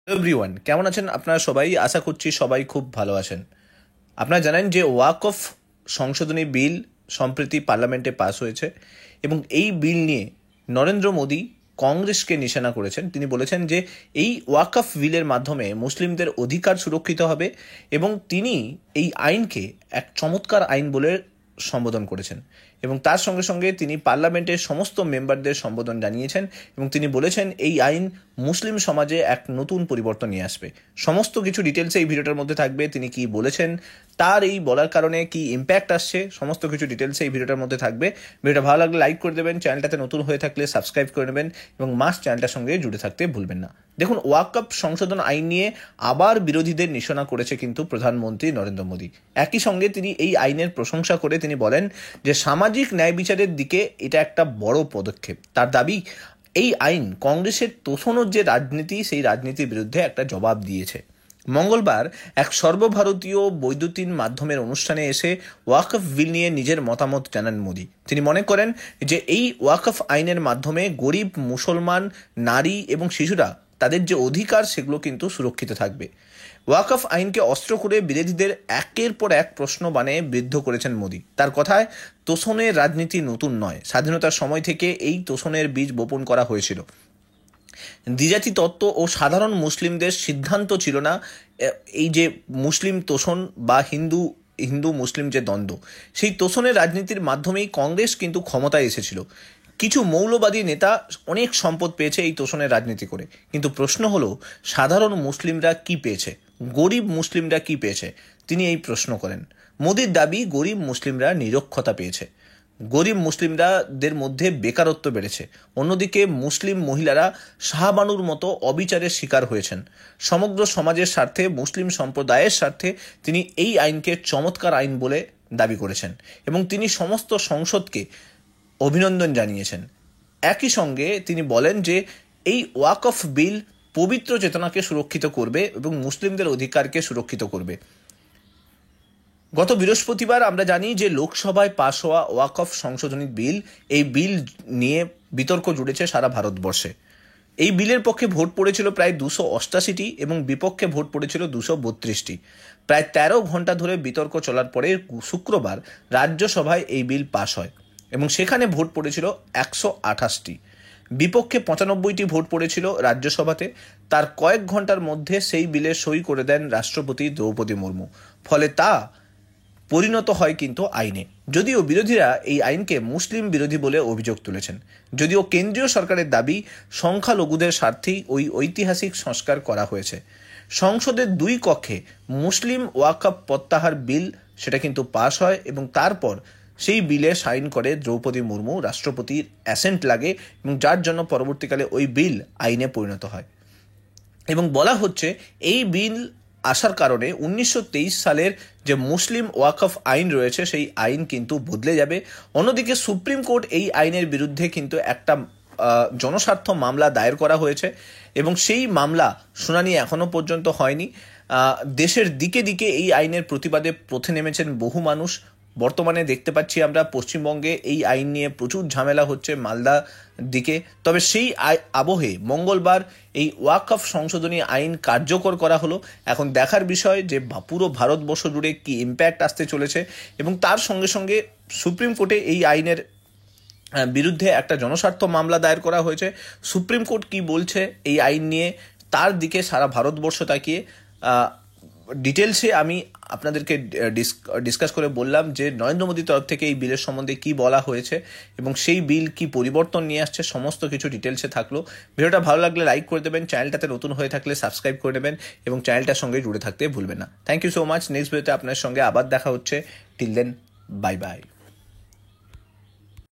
Everyone, কেমন আছেন আপনারা সবাই? আশা করছি সবাই খুব ভালো আছেন। আপনারা জানেন যে ওয়াকফ সংশোধনী বিল সম্প্রতি পার্লামেন্টে পাস হয়েছে এবং এই বিল নিয়ে নরেন্দ্র মোদী কংগ্রেসকে নিশানা করেছেন। তিনি বলেছেন যে এই ওয়াকফ বিলের মাধ্যমে মুসলিমদের অধিকার সুরক্ষিত হবে এবং তিনি এই আইনকে এক চমৎকার আইন বলে সম্বোধন করেছেন এবং তার সঙ্গে সঙ্গে তিনি পার্লামেন্টের সমস্ত মেম্বারদের সম্বোধন জানিয়েছেন এবং তিনি বলেছেন এই আইন মুসলিম সমাজে এক নতুন পরিবর্তন নিয়ে আসবে। সমস্ত কিছু ডিটেলসে এই ভিডিওটার মধ্যে থাকবে। তিনি কি বলেছেন, তার এই বলার কারণে কি ইম্প্যাক্ট আসছে, সমস্ত কিছু ডিটেলসে এই ভিডিওটার মধ্যে থাকবে। ভিডিওটা ভালো লাগলে লাইক করে দেবেন, চ্যানেলটাতে নতুন হয়ে থাকলে সাবস্ক্রাইব করে নেবেন এবং মাস্ট চ্যানেলটার সঙ্গে জুড়ে থাকতে ভুলবেন না। দেখুন, ওয়াকফ সংশোধন আইন নিয়ে আবার বিরোধীদের নিশানা করেছে কিন্তু প্রধানমন্ত্রী নরেন্দ্র মোদী। একই সঙ্গে তিনি এই আইনের প্রশংসা করে তিনি বলেন যে সামাজিক ন্যায় বিচারের দিকে এটা একটা বড় পদক্ষেপ। তার দাবি, এই আইন কংগ্রেসের তোষণের যে রাজনীতি, সেই রাজনীতির বিরুদ্ধে একটা জবাব দিয়েছে। মঙ্গলবার এক সর্বভারতীয় বৈদ্যুতিন মাধ্যমের অনুষ্ঠানে এসে ওয়াকফ বিল নিয়ে নিজের মতামত জানান মোদী। তিনি মনে করেন যে এই ওয়াকফ আইনের মাধ্যমে গরিব মুসলমান, নারী এবং শিশুরা তাদের যে অধিকার সেগুলো কিন্তু সুরক্ষিত থাকবে। ওয়াকফ আইনকে অস্ত্র করে বিরোধীদের একের পর এক প্রশ্ন বানিয়ে বিদ্ধ করেছেন মোদী। তার কথায়, তোষণের রাজনীতি নতুন নয়, স্বাধীনতার সময় থেকে এই তোষণের বীজ বপন করা হয়েছিল। দ্বিজাতি তত্ত্ব ও সাধারণ মুসলিমদের সিদ্ধান্ত ছিল না এই যে মুসলিম তোষণ বা হিন্দু মুসলিম যে দ্বন্দ্ব, সেই তোষণের রাজনীতির মাধ্যমেই কংগ্রেস কিন্তু ক্ষমতায় এসেছিল। কিছু মৌলবাদী নেতা অনেক সম্পদ পেয়েছে এই তোষণের রাজনীতি করে, কিন্তু প্রশ্ন হলো সাধারণ মুসলিমরা কি পেয়েছে, গরিব মুসলিমরা কি পেয়েছে? তিনি এই প্রশ্ন করেন। মোদির দাবি, গরিব মুসলিমরা নিরক্ষরতা পেয়েছে, গরিব মুসলিমদের মধ্যে বেকারত্ব বেড়েছে। অন্যদিকে মুসলিম মহিলারা শাহবানুর মতো অবিচারের শিকার হয়েছেন। সমগ্র সমাজের স্বার্থে, মুসলিম সম্প্রদায়ের স্বার্থে তিনি এই আইনকে চমৎকার আইন বলে দাবি করেছেন এবং তিনি সমস্ত সংসদকে অভিনন্দন জানিয়েছেন। একই সঙ্গে তিনি বলেন যে এই ওয়াকফ বিল পবিত্র চেতনাকে সুরক্ষিত করবে এবং মুসলিমদের অধিকারকে সুরক্ষিত করবে। গত বৃহস্পতিবার আমরা জানি যে লোকসভায় পাশ হওয়া ওয়াকফ সংশোধনী বিল, এই বিল নিয়ে বিতর্ক জুড়েছে সারা ভারতবর্ষে। এই বিলের পক্ষে ভোট পড়েছিল প্রায় 288টি এবং বিপক্ষে ভোট পড়েছিল 232টি। প্রায় 13 ঘন্টা ধরে বিতর্ক চলার পরে শুক্রবার রাজ্যসভায় এই বিল পাশ হয় এবং সেখানে ভোট পড়েছিল 128টি। বিপক্ষে 95টি ভোট পড়েছিল রাজ্যসভাতে। তার কয়েক ঘন্টার মধ্যে সেই বিলে সই করে দেন রাষ্ট্রপতি দ্রৌপদী মুর্মু। ফলে তা পরিণত হয় কিন্তু আইনে। যদিও বিরোধীরা এই আইনকে মুসলিম বিরোধী বলে অভিযোগ তুলেছেন, যদিও কেন্দ্রীয় সরকারের দাবি সংখ্যালঘুদের স্বার্থেই ওই ঐতিহাসিক সংস্কার করা হয়েছে। সংসদের 2 কক্ষে মুসলিম ওয়াকফ প্রত্যাহার বিল সেটা কিন্তু পাশ হয় এবং তারপর সেই বিলে সাইন করে দ্রৌপদী মুর্মু, রাষ্ট্রপতির অ্যাসেন্ট লাগে এবং যার জন্য পরবর্তীকালে ওই বিল আইনে পরিণত হয়। এবং বলা হচ্ছে এই বিল আসার কারণে 1923 সালের যে মুসলিম ওয়াকফ আইন রয়েছে সেই আইন কিন্তু বদলে যাবে। অন্যদিকে সুপ্রিম কোর্ট এই আইনের বিরুদ্ধে কিন্তু একটা জনস্বার্থ মামলা দায়ের করা হয়েছে এবং সেই মামলা শুনানি এখনো পর্যন্ত হয়নি। দেশের দিকে দিকে এই আইনের প্রতিবাদে পথে নেমেছেন বহু মানুষ। বর্তমানে দেখতে পাচ্ছি আমরা পশ্চিমবঙ্গে এই আইন নিয়ে প্রচুর ঝামেলা হচ্ছে মালদা দিকে। তবে সেই আবহে মঙ্গলবার এই ওয়াকফ সংশোধনী আইন কার্যকর করা হলো। এখন দেখার বিষয় যে পুরো ভারতবর্ষ জুড়ে কি ইম্প্যাক্ট আসতে চলেছে এবং তার সঙ্গে সঙ্গে সুপ্রিম কোর্টে এই আইনের বিরুদ্ধে একটা জনস্বার্থ মামলা দায়ের করা হয়েছে। সুপ্রিম কোর্ট কি বলছে এই আইন নিয়ে, তার দিকে সারা ভারতবর্ষ তাকিয়ে ডিটেলসে আমি আপনাদেরকে ডিসকাস করে বললাম যে নরেন্দ্র মোদীর তরফ থেকে এই বিলের সম্বন্ধে কি বলা হয়েছে এবং সেই বিল কি পরিবর্তন নিয়ে আসছে, সমস্ত কিছু ডিটেলসে থাকলো। ভিডিওটা ভালো লাগলে লাইক করে দেবেন, চ্যানেলটাতে নতুন হয়ে থাকলে সাবস্ক্রাইব করে নেবেন এবং চ্যানেলটার সঙ্গে জুড়ে থাকতে ভুলবেন না। Thank you so much. Next ভিডিওতে আপনার সঙ্গে আবার দেখা হচ্ছে। Till then, bye by.